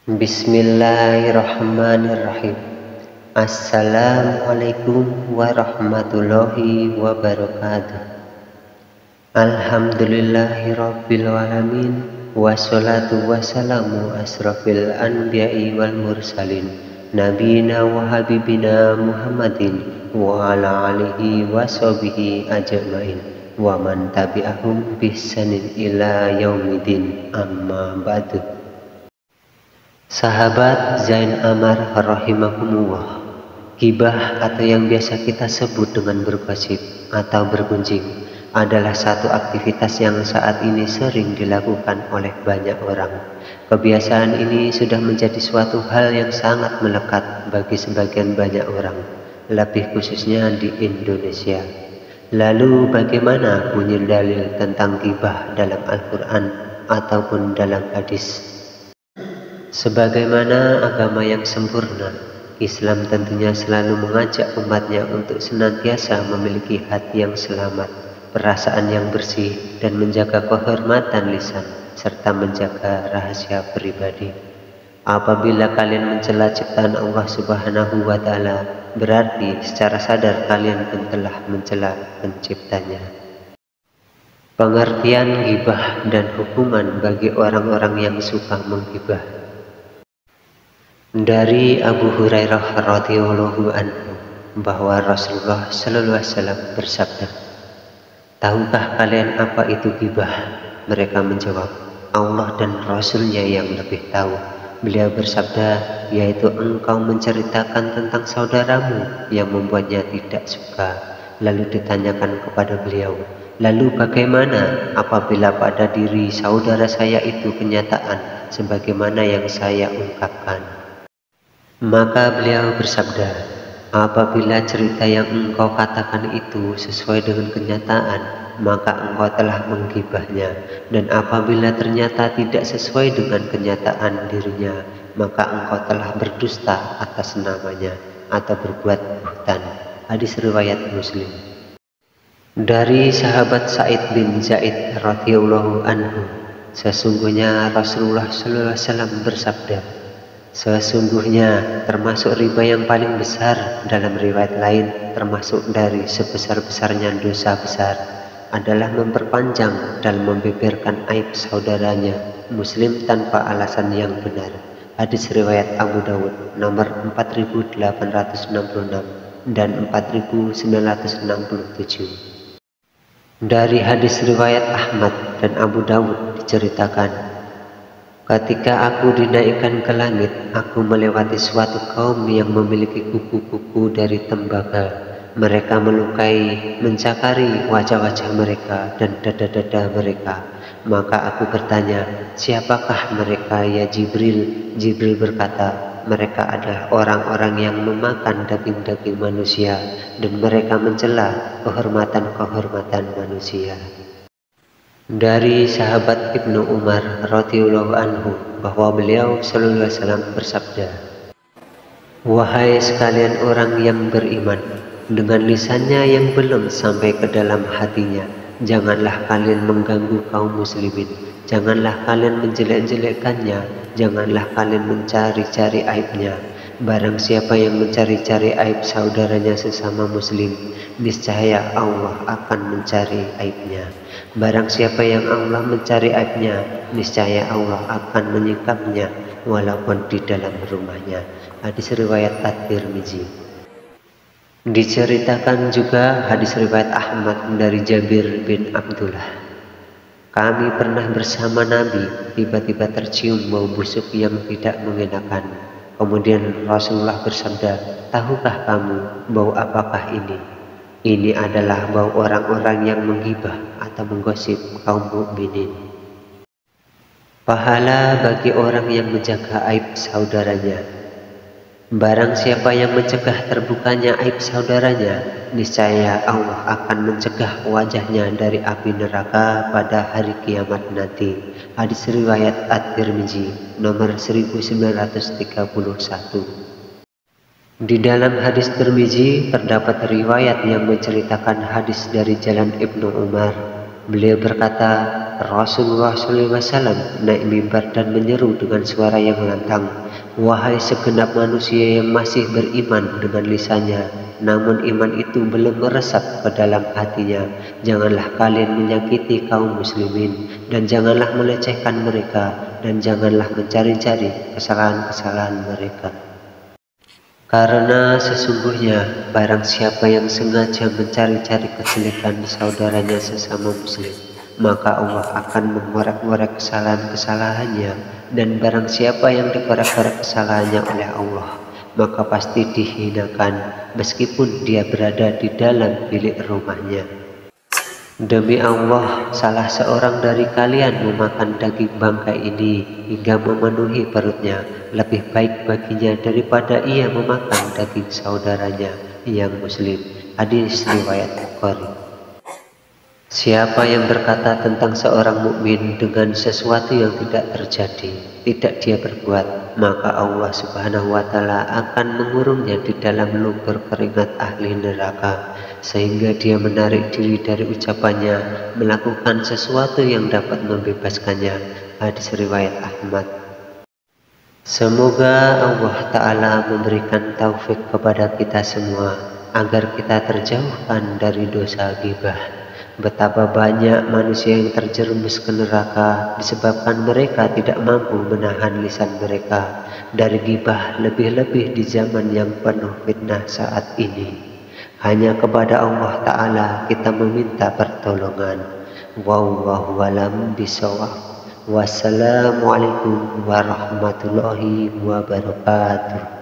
Bismillahirrahmanirrahim. Assalamualaikum warahmatullahi wabarakatuh. Alhamdulillahirabbil alamin, wassalatu wassalamu asrofil anbiya'i wal mursalin, nabiyina wa habibina Muhammadin wa ala alihi wa sahbihi ajmain wa man tabi'ahum bihsanin ila yaumidin, amma ba'du. Sahabat Zain Amar rahimahumullah, ghibah atau yang biasa kita sebut dengan bergosip atau bergunjing adalah satu aktivitas yang saat ini sering dilakukan oleh banyak orang. Kebiasaan ini sudah menjadi suatu hal yang sangat melekat bagi sebagian banyak orang, lebih khususnya di Indonesia. Lalu bagaimana bunyi dalil tentang ghibah dalam Al-Quran ataupun dalam hadis? Sebagaimana agama yang sempurna, Islam tentunya selalu mengajak umatnya untuk senantiasa memiliki hati yang selamat, perasaan yang bersih, dan menjaga kehormatan lisan, serta menjaga rahasia pribadi. Apabila kalian mencela ciptaan Allah Subhanahu wa Ta'ala, berarti secara sadar kalian pun telah mencela penciptanya. Pengertian ghibah dan hukuman bagi orang-orang yang suka menggibah. Dari Abu Hurairah radhiyallahu anhu bahwa Rasulullah sallallahu alaihi wasallam bersabda, "Tahukah kalian apa itu ghibah?" Mereka menjawab, "Allah dan Rasulnya yang lebih tahu." Beliau bersabda, yaitu engkau menceritakan tentang saudaramu yang membuatnya tidak suka. Lalu ditanyakan kepada beliau, "Lalu bagaimana apabila pada diri saudara saya itu kenyataan sebagaimana yang saya ungkapkan?" Maka beliau bersabda, apabila cerita yang engkau katakan itu sesuai dengan kenyataan, maka engkau telah menggibahnya. Dan apabila ternyata tidak sesuai dengan kenyataan dirinya, maka engkau telah berdusta atas namanya atau berbuat buhtan. Hadis riwayat Muslim. Dari sahabat Sa'id bin Zaid radhiyallahu anhu, sesungguhnya Rasulullah sallallahu alaihi wasallam bersabda, sesungguhnya termasuk riba yang paling besar, dalam riwayat lain termasuk dari sebesar-besarnya dosa besar, adalah memperpanjang dan membeberkan aib saudaranya muslim tanpa alasan yang benar. Hadis riwayat Abu Dawud nomor 4866 dan 4967. Dari hadis riwayat Ahmad dan Abu Dawud diceritakan, ketika aku dinaikkan ke langit, aku melewati suatu kaum yang memiliki kuku-kuku dari tembaga. Mereka melukai, mencakari wajah-wajah mereka dan dada-dada mereka. Maka aku bertanya, siapakah mereka ya Jibril? Jibril berkata, mereka adalah orang-orang yang memakan daging-daging manusia dan mereka mencela kehormatan-kehormatan manusia. Dari sahabat Ibnu Umar radhiyallahu anhu bahwa beliau sallallahu alaihi wasallam bersabda, "Wahai sekalian orang yang beriman, dengan lisannya yang belum sampai ke dalam hatinya, janganlah kalian mengganggu kaum muslimin, janganlah kalian menjelek-jelekkannya, janganlah kalian mencari-cari aibnya. Barang siapa yang mencari-cari aib saudaranya sesama muslim, niscaya Allah akan mencari aibnya. Barang siapa yang Allah mencari aibnya, niscaya Allah akan menyingkapnya walaupun di dalam rumahnya." Hadis riwayat At-Tirmizi. Diceritakan juga hadis riwayat Ahmad dari Jabir bin Abdullah, kami pernah bersama Nabi, tiba-tiba tercium bau busuk yang tidak mengenakan. Kemudian Rasulullah bersabda, tahukah kamu bau apakah ini? Ini adalah bau orang-orang yang menggibah atau menggosip kaum mukminin. Pahala bagi orang yang menjaga aib saudaranya. Barang siapa yang mencegah terbukanya aib saudaranya, niscaya Allah akan mencegah wajahnya dari api neraka pada hari kiamat nanti. Hadis riwayat At-Tirmizi nomor 1931. Di dalam hadis Tirmizi terdapat riwayat yang menceritakan hadis dari jalan Ibnu Umar. Beliau berkata, Rasulullah SAW naik mimbar dan menyeru dengan suara yang lantang, "Wahai segenap manusia yang masih beriman dengan lisannya, namun iman itu belum meresap ke dalam hatinya, janganlah kalian menyakiti kaum muslimin, dan janganlah melecehkan mereka, dan janganlah mencari-cari kesalahan-kesalahan mereka. Karena sesungguhnya barang siapa yang sengaja mencari-cari kejelekan saudaranya sesama muslim, maka Allah akan mengorek-ngorek kesalahan-kesalahannya, dan barang siapa yang dikorek-korek kesalahannya oleh Allah, maka pasti dihinakan meskipun dia berada di dalam bilik rumahnya. Demi Allah, salah seorang dari kalian memakan daging bangkai ini hingga memenuhi perutnya, lebih baik baginya daripada ia memakan daging saudaranya yang muslim. Hadis riwayat Bukhari. Siapa yang berkata tentang seorang mukmin dengan sesuatu yang tidak terjadi, tidak dia berbuat, maka Allah Subhanahu wa Ta'ala akan mengurungnya di dalam lumpur keringat ahli neraka, sehingga dia menarik diri dari ucapannya, melakukan sesuatu yang dapat membebaskannya. Hadis riwayat Ahmad. Semoga Allah Ta'ala memberikan taufik kepada kita semua agar kita terjauhkan dari dosa ghibah. Betapa banyak manusia yang terjerumus ke neraka disebabkan mereka tidak mampu menahan lisan mereka dari ghibah, lebih-lebih di zaman yang penuh fitnah saat ini. Hanya kepada Allah Ta'ala kita meminta pertolongan. Wallahu a'lam bishawab. Wassalamualaikum warahmatullahi wabarakatuh.